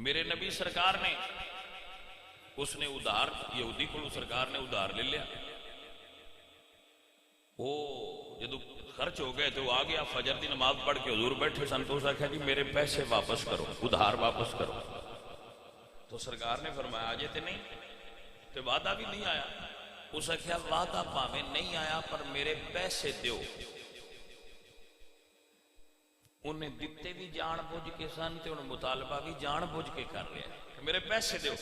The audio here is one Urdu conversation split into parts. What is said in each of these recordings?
میرے نبی سرکار نے اس نے ادھار یہودی کو سرکار نے ادھار لے لیا، وہ جدو خرچ ہو گئے تو وہ آ گیا فجر دی نماز پڑھ کے حضور بیٹھے سن تو اس نے کہا جی میرے پیسے واپس کرو، ادھار واپس کرو. تو سرکار نے فرمایا آجے تے نہیں تو وعدہ بھی نہیں آیا. اس نے کہا وعدہ پاویں نہیں آیا پر میرے پیسے دیو. انہیں دیتے بھی جان بوجھ کے سن تے انہیں مطالبہ بھی جان بوجھ کے کر لیا کہ میرے پیسے دیو.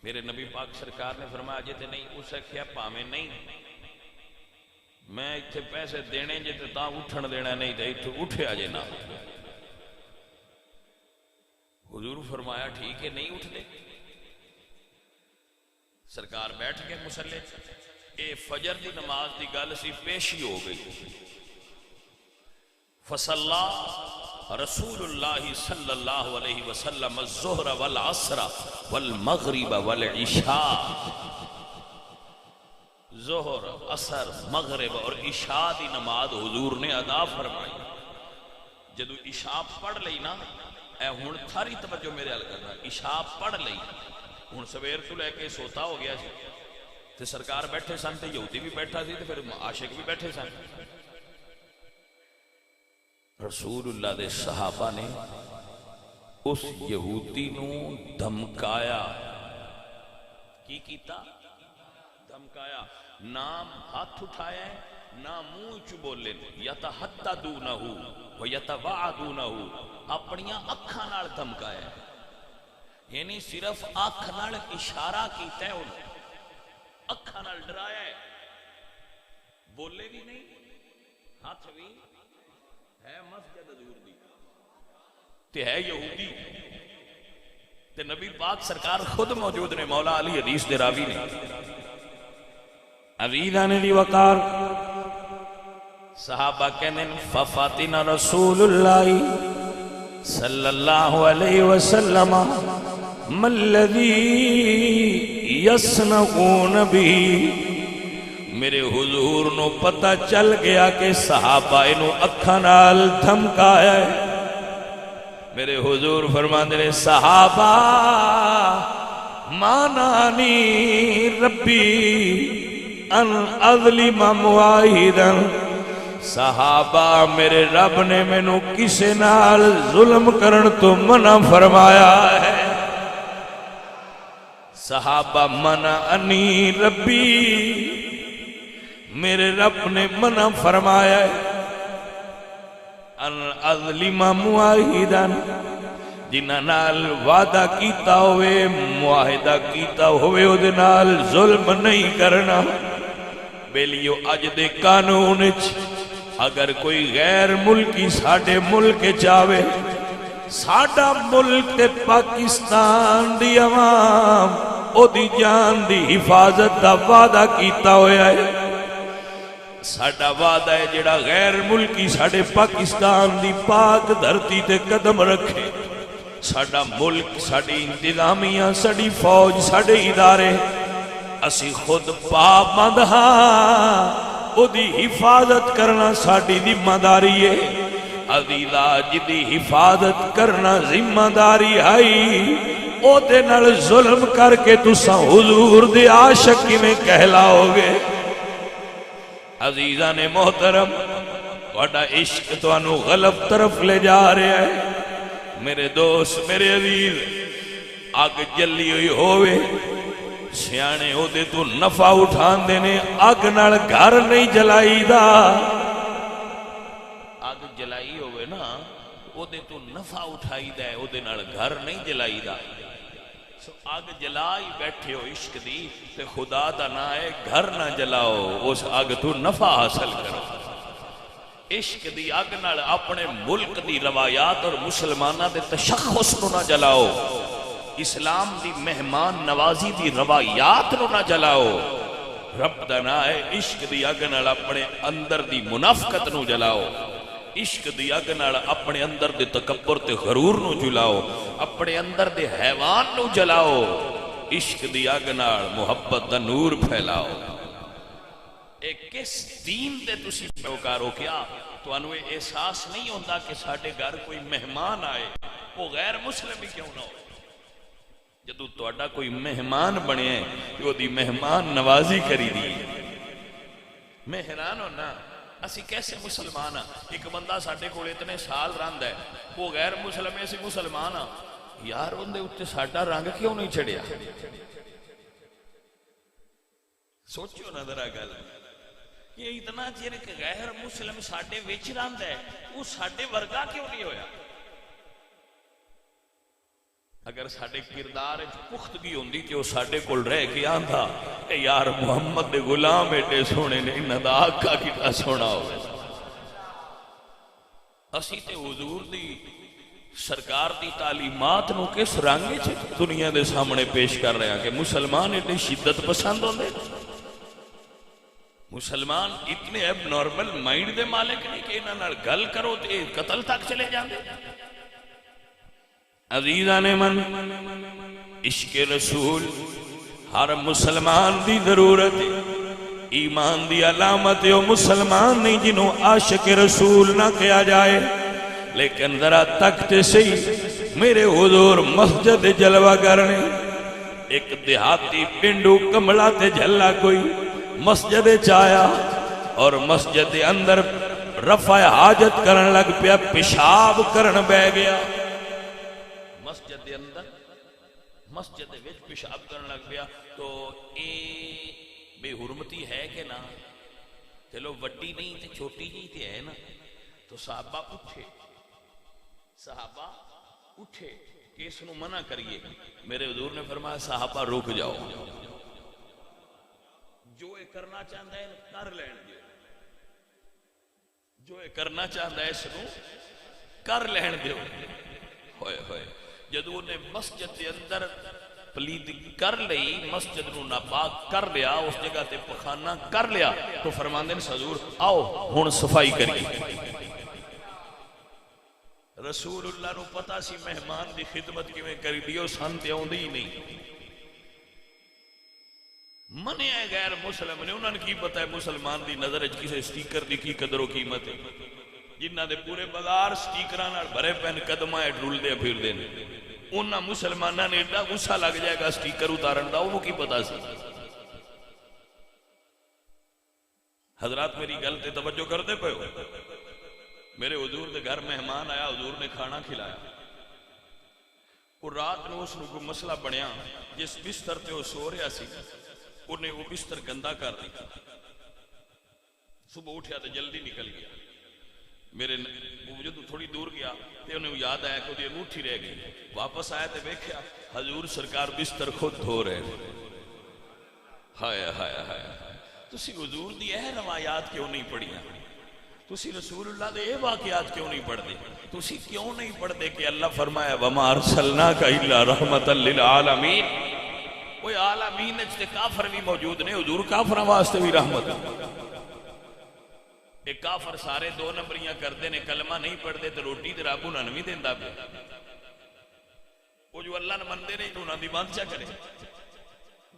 میرے نبی پاک سرکار نے فرمایا آجے تے نہیں. اس نے کہا پاویں نہیں میں اتنے پیسے دینے جے تا اٹھن دینا نہیں تے اتنے اٹھے آجے نہ. حضور فرمایا ٹھیک ہے نہیں اٹھ دے. سرکار بیٹھ کے مسلے اے فجر دی نماز دی گل سی پیشی ہو گئی. فصلا رسول اللہ صلی اللہ علیہ وسلم الظہر والعصر والمغرب والعشاء. ظہر عصر مغرب اور عشاء دی نماز حضور نے ادا فرمائی. جدو عشاء پڑھ لئی نا اے ہن تھاری توجہ میرے حل کرنا. عشاء پڑھ لئی ہن سویر تو لے کے سوتا ہو گیا سی تے سرکار بیٹھے سن تے یہودی بھی بیٹھا سی تے پھر عاشق بھی بیٹھے سن. رسول اللہ دے صحابہ نے اس یہودی نو دھمکایا. کی کیتا؟ دھمکایا. نام ہاتھ اٹھایا ہے نہ منہ چ بولے. یتحدثونہ ویتوعدونہ اپنیاں اکھاں نال دھمکایا ہے. یعنی صرف اکھ نال اشارہ کیتا ہے انہوں اکھاں نال ڈرایا ہے. بولے بھی نہیں ہاتھ بھی ہے مسجد حضور دی تے ہے یہودی تے نبی پاک سرکار خود موجود نے. مولا علی حدیث دے راوی نے. عزیزان علی وقار صحابہ کہنے ففاتنا رسول اللہ صلی اللہ علیہ وسلم ما الذی یصنعون بھی. میرے حضور نو پتہ چل گیا کہ صحابہ انو اکھاں نال دھمکایا ہے. میرے حضور فرماندے نے صحابہ مانانی ربی ان اظلم معاہدا. صحابہ میرے رب نے مینوں کسے نال ظلم کرن تو منع فرمایا ہے. صحابہ منعنی ربی میرے رب نے منع فرمایا ہے ان اظلم معاہدا جنہاں نال وعدہ کیتا ہوئے معاہدہ کیتا ہوئے او دے نال ظلم نہیں کرنا. بیلیو اج دے قانون وچ اگر کوئی غیر ملکی ساڈے ملک چاہے ساڈا ملک تے پاکستان دی عوام او دی جان دی حفاظت دا وعدہ کیتا ہویا ہے. ساڈا وعدہ ہے جڑا غیر ملکی ساڈے پاکستان دی پاک دھرتی تے قدم رکھے ساڈا ملک ساڈی انتظامیہ ساڈی فوج ساڈے ادارے اسی خود پابند ہاں او دی حفاظت کرنا ساڈی ذمہ داری ہے. عزیزا جدی حفاظت کرنا ذمہ داری آئی او دے نال ظلم کر کے تساں حضور دے عاشق کیویں کہلاؤ گے. عزیزاں نے محترم تہاڈا عشق تانوں غلط طرف لے جا رہا ہے. میرے دوست میرے عزیز اگ جلی ہوئی ہوئے سیانے او دے تو نفع اٹھان دینے. اگ نال گھر نہیں جلائی دا. اگ جلائی ہوئے نا او دے تو نفع اٹھائی دا ہے او دے نال گھر نہیں جلائی دا. اگ جلائی بیٹھے ہو عشق دی تے خدا دا نہ ہے گھر نہ جلاؤ اس اگ تو نفع حاصل کرو. عشق دی اگ نال اپنے ملک دی روایات اور مسلمانہ دے تشخص نو نہ جلاؤ. اسلام دی مہمان نوازی دی روایات نو نہ جلاؤ. رب دا نہ ہے عشق دی اگ نال اپنے اندر دی منافقت نو جلاؤ. عشق دی اگ نال اپنے اندر دے تکبر تے غرور نو جلاؤ. اپنے اندر دے حیوان نو جلاؤ. عشق دی اگ نال محبت دا نور پھیلاؤ. ایک کس دین دے تسی پیروکار ہو کیا تانوں یہ احساس نہیں ہوتا کہ ساڈے گھر کوئی مہمان آئے وہ غیر مسلم ہی کیوں نہ ہو؟ جدو تہاڈا کوئی مہمان بنے کہ وہ دی مہمان نوازی کری دی، میں حیران ہونا اسی کیسے مسلمان ہاں؟ ایک بندہ ساڈے کول اتنے سال رہندا ہے، وہ غیر مسلم ہے، اسی مسلمان ہاں، یار اندے اوتے ساڈا رنگ کیوں نہیں چڑھیا؟ سوچو نا ذرا گل، یہ اتنا چیر کہ غیر مسلم ساڈے وچ رہندا ہے، وہ ساڈے ورگا کیوں نہیں ہویا؟ اگر ساڈے کردار پختگی ہوندی تے وہ ساڈے کول رہ کے آندا اے یار محمد دے غلام ایڈے سونے نے انہاں دا آقا کتنا سونا ہوئے۔ اسی تے حضور دی سرکار دی تعلیمات نو کس رنگ وچ دنیا دے سامنے پیش کر رہے ہیں کہ مسلمان اتنی شدت پسند ہوندے، مسلمان اتنے اب نارمل مائنڈ دے مالک نہیں کہ انہاں نال گل کرو تے قتل تک چلے جاندے۔ عزیزان من، عشق رسول ہر مسلمان دی ضرورت ہے، ایمان دی علامت ہے، وہ مسلمان نہیں جنہوں عاشق رسول نہ کیا جائے۔ لیکن ذرا تکتے صحیح میرے حضور مسجد جلوہ کرنے، ایک دیہاتی پنڈو کمڑا تے جھلا کوئی مسجد چایا اور مسجد اندر رفع حاجت کرن لگ پیا، پیشاب کرن بہ گیا، مسجد دے اندر مسجد دے وچ پیشاب کرن لگ پیا۔ تو اے بے حرمتی ہے کہ نہ؟ چلو وڈی نہیں تے چھوٹی جی تے ہے نا۔ تو صحابہ اٹھے کہ اس نو منع کریے۔ میرے حضور نے فرمایا صحابہ رک جاؤ، جو اے کرنا چاہتا ہے کر لین دیو، جو اے کرنا چاہتا ہے اس نو کر لین دیو۔ ہوئے ہوئے جدو نے مسجد کے اندر پلید کر لئی، مسجد نو ناپاک کر لیا، اس جگہ تے پخانہ کر لیا، تو فرماندے نے حضور آؤ ہن صفائی کریے۔ رسول اللہ نو پتا سی مہمان دی خدمت کی میں کری دیو، سن تے آؤندی ہی نہیں، منع ہے غیر مسلم نے، انہوں نے کی پتا ہے مسلمان دی نظر اچ کسے سٹیکر دی کی قدر و قیمت ہے، جنہ دے پورے بازار سٹیکران اور بھرے پین قدمہ ہے ڈھول دے پھر دے، انہاں مسلمانہ نے اتنا غصہ لگ جائے گا سٹیکر اتارن دا، انہوں کی پتا سی۔ حضرات میری گل تے توجہ کر دے پہ ہو، میرے حضور دے گھر مہمان آیا، حضور نے کھانا کھلایا، اور رات نے اس نے کوئی مسئلہ بنیا، جس بستر تے وہ سو رہا سی انہیں وہ بستر گندہ کر دیا، صبح اٹھیا تو جلدی نکل گیا، میرے جدو تھوڑی دور گیا تے انہیں یاد آیا کہ وہ انگوٹھی رہ گئی، واپس آیا تے دیکھیا حضور سرکار بستر خود دھو رہے، ہائے ہائے ہائے، تسی حضور دی اے روایات کیوں نہیں پڑھیاں؟ تسی رسول اللہ دے اے واقعات کیوں نہیں پڑھ دے؟ تسی کیوں نہیں پڑھ دے کہ اللہ فرمایا وَمَا أَرْسَلْنَاكَ إِلَّا رَحْمَةً لِلْعَالَمِينَ؟ کوئی عالمین اچھتے کافر بھی موجود نہیں، حضور کافر واسطے بھی رحمت۔ ایک کافر سارے دو نمبریاں کردے نے، کلمہ نہیں پڑھ دے تو روٹی تے رب انہاں نہیں دیندہ پہ، وہ جو اللہ نے مندے نہیں تو انہاں دی بات چا کرے،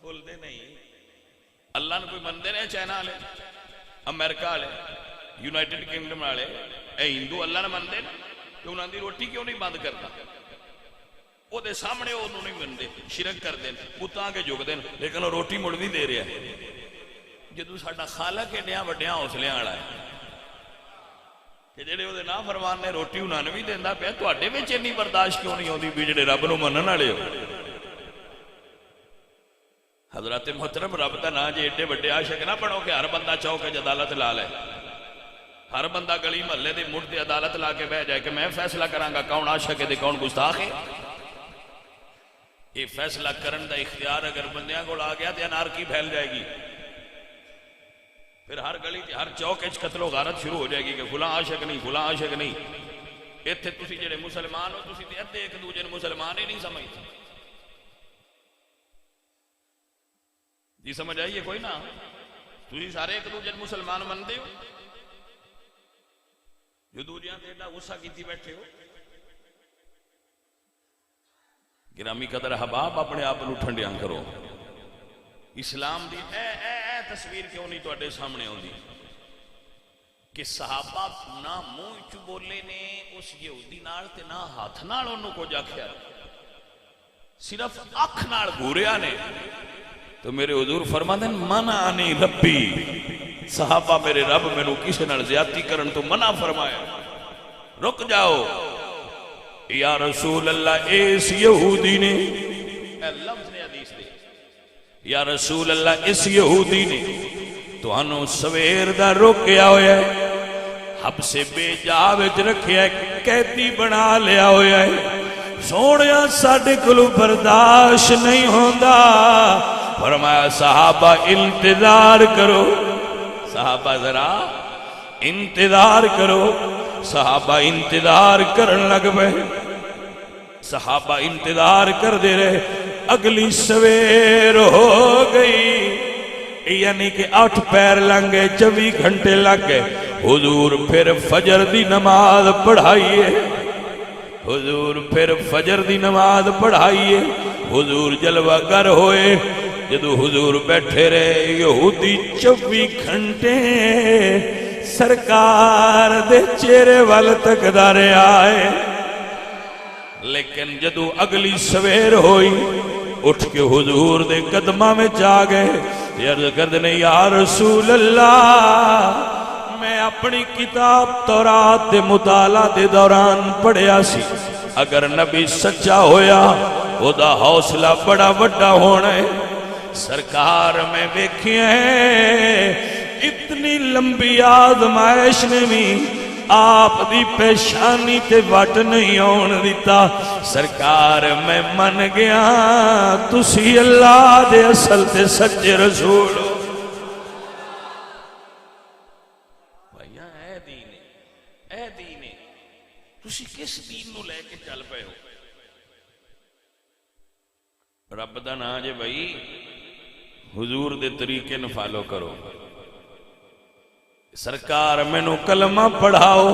بول دے نہیں، اللہ نے کوئی مندے نہیں، چائنا لے، امریکہ لے، یونائٹڈ کنگڈم والے، اے ہندو اللہ نے مندے تو انہاں دی روٹی کیوں نہیں بند کرتا؟ وہ دے سامنے وہ نہیں مندے، شرک کر دیں، بتاں کے جھک دیں، لیکن وہ روٹی مڑ نہیں دے رہا ہے۔ جدو ساڈا خالق ایڈیاں وڈیاں حوصلیاں والا ہے کہ جڑے وہ نہ فرمان نے روٹی انہاں نے بھی دیندا پیا، تواڈے وچ اتنی برداشت کیوں نہیں ہوندی بھی جڑے رب نو منن والے ہو؟ حضرات محترم، رب دا نام جے ایڈے وڈے عاشق نہ بنو کہ ہر بندہ چوک وچ عدالت لا لے، ہر بندہ گلی محلے دے مڑ تے عدالت لا کے بہ جائے کہ میں فیصلہ کراں گا کون عاشق ہے تے کون گستاخ ہے۔ یہ فیصلہ کرن دا اختیار اگر بندیاں کو آ گیا تو انارکی پھیل جائے گی، پھر ہر گلی ہر چوک وچ قتل و غارت شروع ہو جائے گی کہ فلاں عاشق نہیں، فلاں عاشق نہیں۔ ایتھے تسی جڑے مسلمان ہو تسی تے ادھے ایک دوجے نوں مسلمان ہی نہیں سمجھتے، جی سمجھ آئیے کوئی نہ؟ تسی سارے ایک دوجے نوں مسلمان مندے ہو، جو دوجیاں تے ایڈا غصہ کیتی بیٹھے ہو۔ گرامی قدر احباب، اپنے آپ نو ٹھنڈیاں کرو۔ اسلام دی اے تصویر کیوں نہیں تواڈے سامنے ہوندی کہ صحابہ نہ منہ چ بولے نے اس یہودی نال تے نہ ہاتھ نال انہوں کو آکھیا، صرف اکھ نال گھوریا نے. تو میرے حضور فرماندے منعنی ربی، صحابہ میرے رب مینوں کسے نال زیادتی کرن تو منع فرمایا، رک جاؤ. یا رسول اللہ اس یہودی نے، اے لفظ نے حدیث دے، یا رسول اللہ اس یہودی نے تو انہوں سویر دا روکیا ہویا ہے، حبس بے جا وچ رکھیا ہے، قیدی بنا لیا ہویا ہے، سونیا ساڈے کولوں برداشت نہیں ہوندا. فرمایا صحابہ انتظار کرو، صحابہ ذرا انتظار کرو. صحابہ انتظار کرن لگ پے، صحابہ انتظار کر دے رہے. اگلی سویر ہو گئی، یعنی کہ 8 پیر لنگے 24 گھنٹے لگ گئے. حضور پھر فجر دی نماز پڑھائیے، حضور پھر فجر دی نماز پڑھائیے. حضور جلوہ گر ہوئے. جدو حضور بیٹھے رہے یہودی 24 گھنٹے سرکار دے چہرے وال تکدا رہیا آئے. لیکن جدو اگلی سویر ہوئی اٹھ کے حضور دے قدمہ میں جا گئے، عرض کردنے یا رسول اللہ میں اپنی کتاب تورات دے مطالعہ دے دوران پڑھیا سی، اگر نبی سچا ہویا او دا حوصلہ بڑا بڑا ہونا ہے. سرکار میں دیکھیں اتنی لمبی آزمائش نے بھی آپ دی پیشانی تے وٹ نہیں آن دیتا. سرکار میں من گیا تسی اللہ دے اصل تے سچے رسول ہو. بھائیاں اے دین ہے، اے دین ہے، تسی کس دین نو لے کے چل پے ہو؟ رب دا نا جے بھائی، حضور دے طریقے نو فالو کرو. سرکار میں نو کلمہ پڑھاؤ،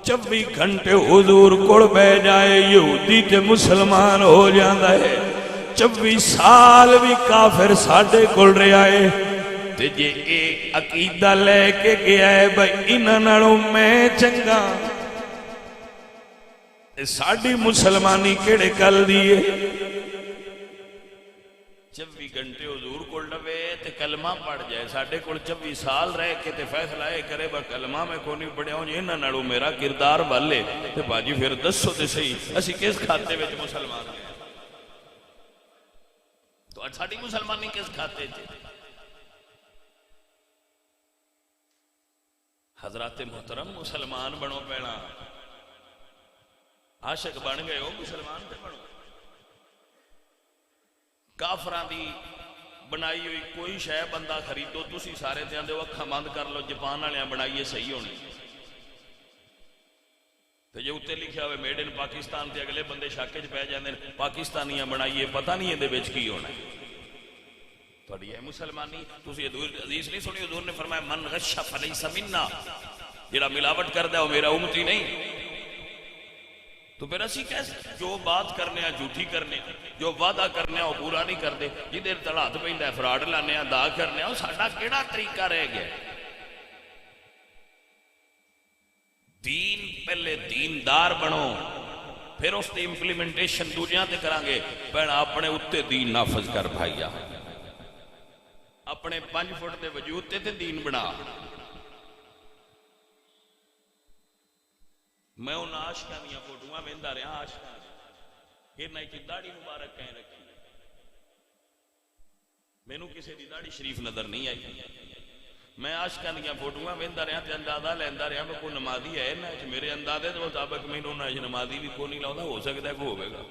24 گھنٹے حضور کوڑ بے جائے یہودی تے مسلمان ہو جاندہ ہے. 24 سال بھی کافر ساڑھے کل رہے آئے تے جے ایک عقیدہ لے کے گیا ہے بھائی انہاں نالوں میں چنگا، ساڑھی مسلمانی کیڑے کل دیئے. 24 گھنٹے حضور کو لوے تے کلمہ پڑھ جائے، ساڑھے کو 24 سال رہ کے تے فیصلہ کرے با کلمہ میں کو نہیں پڑھیا ہوں جی انہاں نالوں میرا کردار والے تے باجی پھر دسو تے صحیح اسی کس کھاتے وچ مسلمان ہیں؟ تو ساڑھی مسلمانی کس کھاتے تھے؟ حضرات محترم مسلمان بنو پینا، عاشق بن گئے ہو مسلمان تے بنو. کافران دی بنائی ہوئی کوئی شے بندہ خریدو تسی سارے دیاں دے اکھاں بند کر لو جاپان والے بنائیے صحیح ہونی تے جے اوتے لکھیا ہوئے میڈ ان پاکستان تے اگلے بندے شک وچ پے جاندے پاکستانیاں بنائیے پتہ نہیں اندے وچ کی ہونا ہے. تہاڈی ہے مسلمانی. تسی حدیث نہیں سنی حضور نے فرمایا من غش فلیس منا، جڑا ملاوٹ کردا ہے وہ میرا امتی نہیں. تو پھر اسی کیسے جو بات کرنے ہیں جھوٹی کرنے ہیں، جو وعدہ کرنے ہیں وہ پورا نہیں کرتے، جدھر تلات پہندا ہے فراڈ لانے ہیں دا کرنے ہیں، وہ ساڈا کیڑا طریقہ رہ گیا؟ دین پہلے دیندار بنو پھر اس تے امپلیمنٹیشن دوجیاں تے کرانگے. پہنا اپنے اتے دین نافذ کر بھائیا، اپنے 5 فٹ دے وجود تے دین بنا. میں ان عاشقاں دیاں فوٹواں ویندا رہا، عاشقاں انہاں وچ داڑھی مبارک کہیں رکھی، مینوں کسے دی داڑھی شریف نظر نہیں آئی. میں عاشقاں دیاں فوٹواں ویندا رہا تے اندازہ لیندا رہا میں کوئی نمازی ہے نہ میرے اندازے دے مطابق مینوں نہ نمازی بھی کوئی نہیں لاوندا، ہو سکدا ہے کوئی ہوے گا.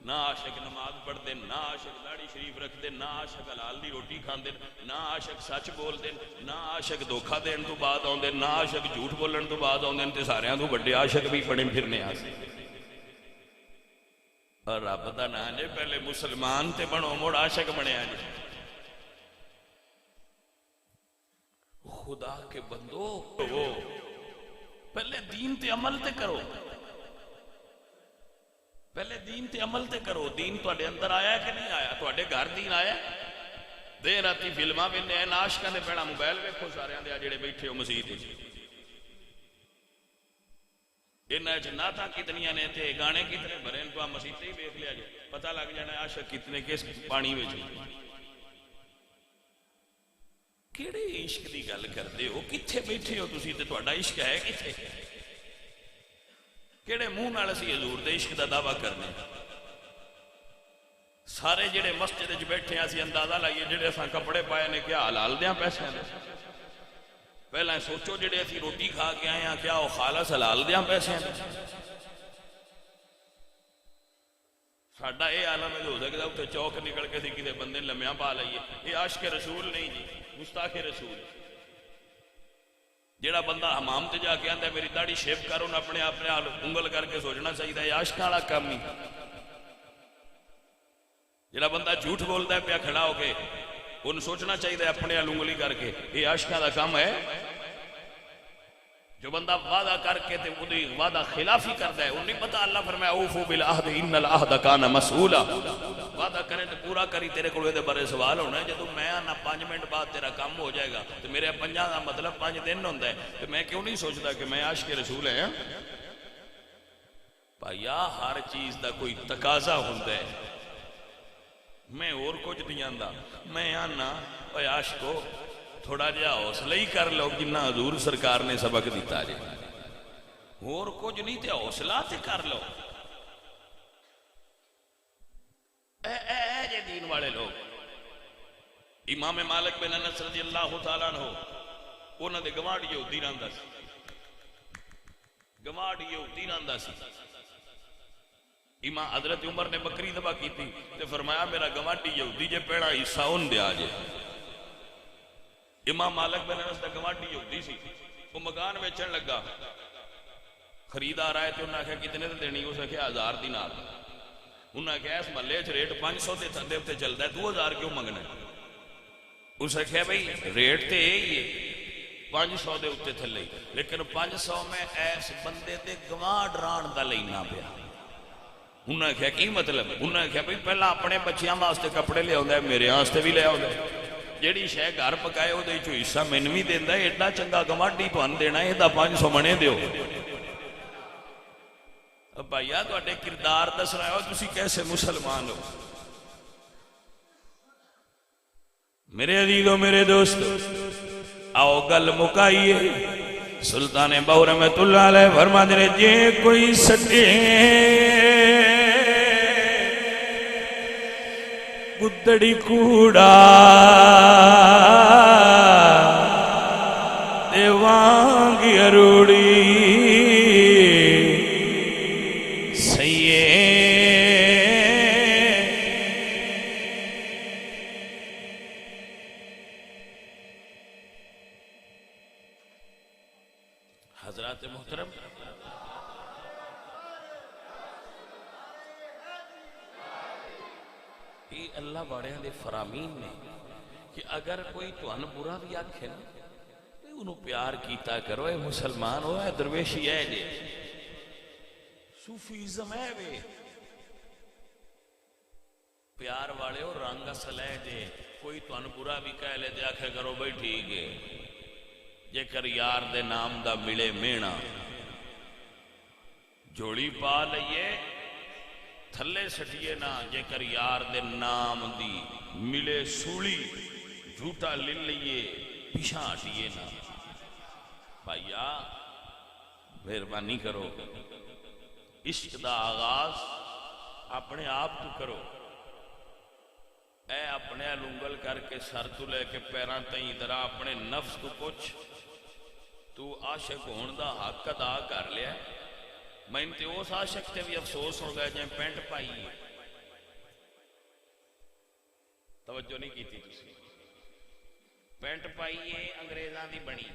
نہ عاشق نماز پڑھتے، نہ عاشق داڑھی شریف رکھتے، نہ عاشق حلال دی روٹی کھاندے، نہ عاشق سچ بولتے، نہ عاشق دھوکھا دین تو بعد آندے، نہ عاشق جھوٹ بولن تو بعد آندے تے سارے تو بڑے عاشق بھی بنے پھرنے آسے. اور رب دا نام جے پہلے مسلمان تے بنو مڑ عاشق بنے آ جے. خدا کے بندو پہلے دین تے عمل تے کرو، پہلے دین تے عمل تے کرو. دین تواڈے اندر آیا ہے کہ نہیں آیا؟ تواڈے گھر دین آیا ہے؟ دیر راتی فلماں ویندے ناشکاں دے پیڑا موبائل ویکھو ساریاں دے جڑے بیٹھے ہو مسجد وچ انہاں چ نعتاں کتنیاں نے تے گانے کتنے بھرے ان کو آپ مسجد ہی ویکھ لیا جے پتہ لگ جانا ہے عاشق کتنے کس پانی وچ کیڑے عشق دی گل کردے ہو کتھے بیٹھے ہو تسی تے تہاڈا عشق ہے کتھے کیڑے منہ نال اسی حضور دے عشق دا دعویٰ کرنے سارے جڑے مسجد وچ بیٹھے ہیں اسی اندازہ لائیے جڑے اساں کپڑے پائے نے کیا حلال دیاں پیسے نے پہلے سوچو جڑے اسی روٹی کھا کے آئے ہیں کیا وہ خالص حلال دیاں پیسے ہیں ساڈا یہ عالم ہے ہو سکتا اتنے چوک نکل کے کسی بندے لمیاں پا لئیے یہ عاشق رسول نہیں جی گستاخ رسول جڑا بندہ حمام تے جا کے آندا ہے میری داڑھی شیپ کر انہیں اپنے آپ انگل کر کے سوچنا چاہیے یہ عاشق والا کام ہی جڑا بندہ جھوٹ بولتا ہے پیا کھڑا ہو کے انہیں سوچنا چاہیے اپنے انگلی کر کے یہ عاشقاں دا کام ہے جو بندہ وعدہ کر کے تے وہ وعدہ خلافی کرتا ہے انہیں پتا اللہ فرمایا اوفو بالعہد ان العہد کان مسئولا وعدہ کرے تو پورا کری تیرے کو دے بارے سوال ہونا ہے جدو میں آنا 5 منٹ بعد تیرا کام ہو جائے گا تو میرے 5 دا مطلب 5 دن ہوتا ہے تو میں کیوں نہیں سوچتا کہ میں عاشق رسول ہے بھائیا ہر چیز دا کوئی تقاضا ہوتا ہے میں اور کچھ نہیں آندا میں آنا اے عاشقو تھوڑا جہا حوصلہ ہی کر لو جنہ حضور سرکار نے سبق دیتا جائے اور کچھ نہیں تے حوصلہ تے کر لو اے جے دین والے لوگ امام مالک بن انس رضی اللہ تعالیٰ عنہ انہوں نے گواڑ یہودی رہندا سی گواڑ یہودی رہندا سی امام حضرت عمر نے بکری ذبح کی تھی تے فرمایا میرا گواڑی یہودی جے پیڑا حصہ ان دیا جے امام مالک بن انس دا گواڑی یہودی سی وہ مکان بیچن لگا خریدار آئے تھے انہوں نے کہا کتنے دینی اس نے کہا 1000 دینار انہوں نے کہا اس محلے چ ریٹ 500 تے تھندے تے چلدا ہے 2000 کیوں منگنا ہے اس نے کہا بھئی ریٹ تے یہی ہے 500 دے اوتے تھلے لیکن 500 میں ایس بندے تے گواہ ڈران دا لینا پیا انہوں نے کہا کی مطلب انہوں نے کہا بھئی پہلا اپنے بچیاں واسطے کپڑے لے آوندا ہے میرے واسطے بھی لے آوندا ہے جیڑی شے گھر پکائے وہ دے چو حصہ مینوں بھی دیندا ہے ایڈا چنگا گواڈی تھان دینا ہے دا 500 منے دیو اب بھائیا تواڈے کردار دس رہا ہو تسی کیسے مسلمان ہو میرے عزیزو میرے دوستو آؤ گل مکائیے سلطان بہو رحمت اللہ علیہ فرما دے جے کوئی سٹے گدڑی کوڑا دیوانگی اروڑی سیے حضرات محترم یہ اللہ باڑیاں دے فرامین نے کہ اگر کوئی توان برا بھی آکھے نا تو انہوں پیار کیتا کرو اے مسلمان ہو اے درویشی ہے جے صوفیزم ہے بے پیار والے ہو رنگ اصل ہے جے کوئی توان برا بھی کہہ لے دے آکھے کرو بھئی ٹھیک ہے جے کر یار دے نام دا ملے مینا جوڑی پا لئیے تھلے سٹیے نا جے کر یار دے نام دی ملے سوڑی جھوٹا لے لئیے پیشاں ہٹیے نا بھائیا مہربانی کرو عشق دا آغاز اپنے آپ تو کرو اے اپنے لنگل کر کے سر تو لے کے پیران تئیں درا اپنے نفس تو پوچھ تو عاشق ہون دا حق ادا کر لیا میں انتے اس عاشق تے بھی افسوس ہو گیا جائیں پینٹ پائی توجہ نہیں کی تھی تسی پینٹ پائی ہے انگریزاں دی بنی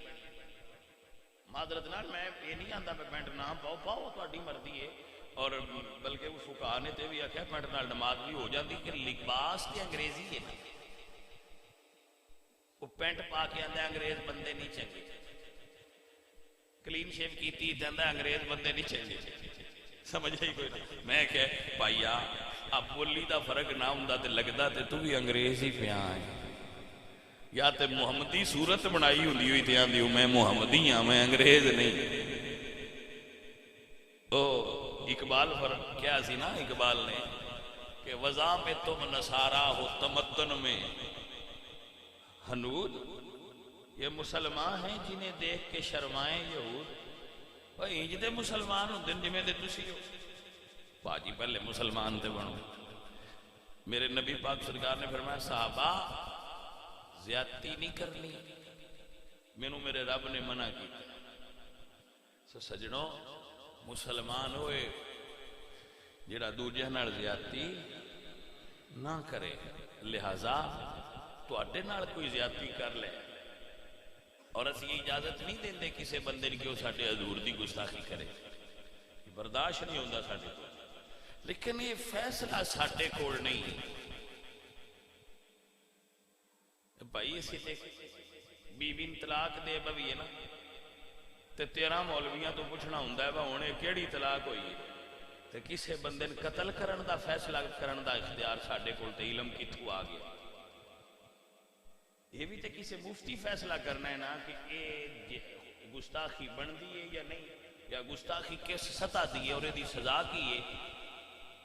معذرت نال میں یہ نہیں آندا پہ پینٹ نہ پاؤ پاؤ تہاڈی مرضی ہے اور بلکہ وہ فقہاء نے تے بھی آکھیا پینٹ نال نماز بھی ہو جاندی کہ لباس تے انگریزی ہے نا وہ پینٹ پا کے آندا انگریز بندے نہیں چنگے کلین شیو کیتی تیندا انگریز بندے نہیں چنگے سمجھ ہی کوئی نہیں میں کہ بھائیا اب بولی دا فرق نہ ہوندا تے لگدا تے تو بھی انگریز ہی پیا ہے یا تے محمدی صورت بنائی ہوندی ہوئی تے آندی ہوں میں محمدی ہاں میں انگریز نہیں. او اقبال کیا سی نا اقبال نے کہ وضع میں تم نصارا ہو تمدن میں ہنود، یہ مسلمان ہیں جنہیں دیکھ کے شرمائیں یہود. بھائی انج دے مسلمان ہوندے جویں دے تسی ہو. باجی پہلے مسلمان تے بنو. میرے نبی پاک سرکار نے فرمایا صحابہ زیادتی نہیں کرنی، مینوں میرے رب نے منع کیا. سو سجنوں مسلمان ہوئے جڑا دوجے نال زیادتی نہ کرے، لہذا تواڈے نال کوئی زیادتی کر لے اور اسی اجازت نہیں دیندے کسے بندے نے کہ وہ ساڈے حضور دی گستاخی کرے، برداشت نہیں ہوندا ساڈے کو. لیکن یہ فیصلہ ساڈے کول نہیں. بھائی اسی تے بیوی طلاق دے بوی ہے نا تے 13 مولویاں تو پوچھنا ہوندا ہے وا ہن یہ کیڑی طلاق ہوئی ہے تے کسے بندے نے قتل کرن دا فیصلہ کرن دا اختیار ساڈے کول تے علم کتھوں آ گیا؟ یہ بھی تے کسے مفتی فیصلہ کرنا ہے نا کہ اے گستاخی بندی ہے یا نہیں، یا گستاخی کس سطح دی ہے اور دی سزا کی ہے.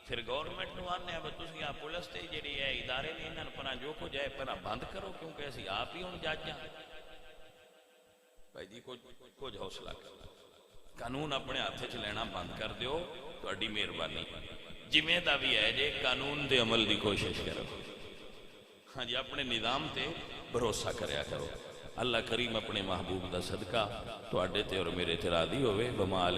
پھر گورنمنٹ نو آنے اب تسی آ پولیس تے جڑی ہے ادارے نے انہاں پناہ جو کچھ ہے پناہ بند کرو کیونکہ اسی آپ ہی ہن جج ہاں. بھائی جی کچھ حوصلہ کرو، قانون اپنے ہاتھ چ لینا بند کر دیو، تہاڈی مہربانی. جویں دا بھی ہے جے قانون دے عمل دی کوشش کرو. ہاں جی اپنے نظام تے بھروسہ کریا کرو. اللہ کریم اپنے محبوب دا صدقہ تہاڈے تے اور میرے تے راضی ہوئے. بما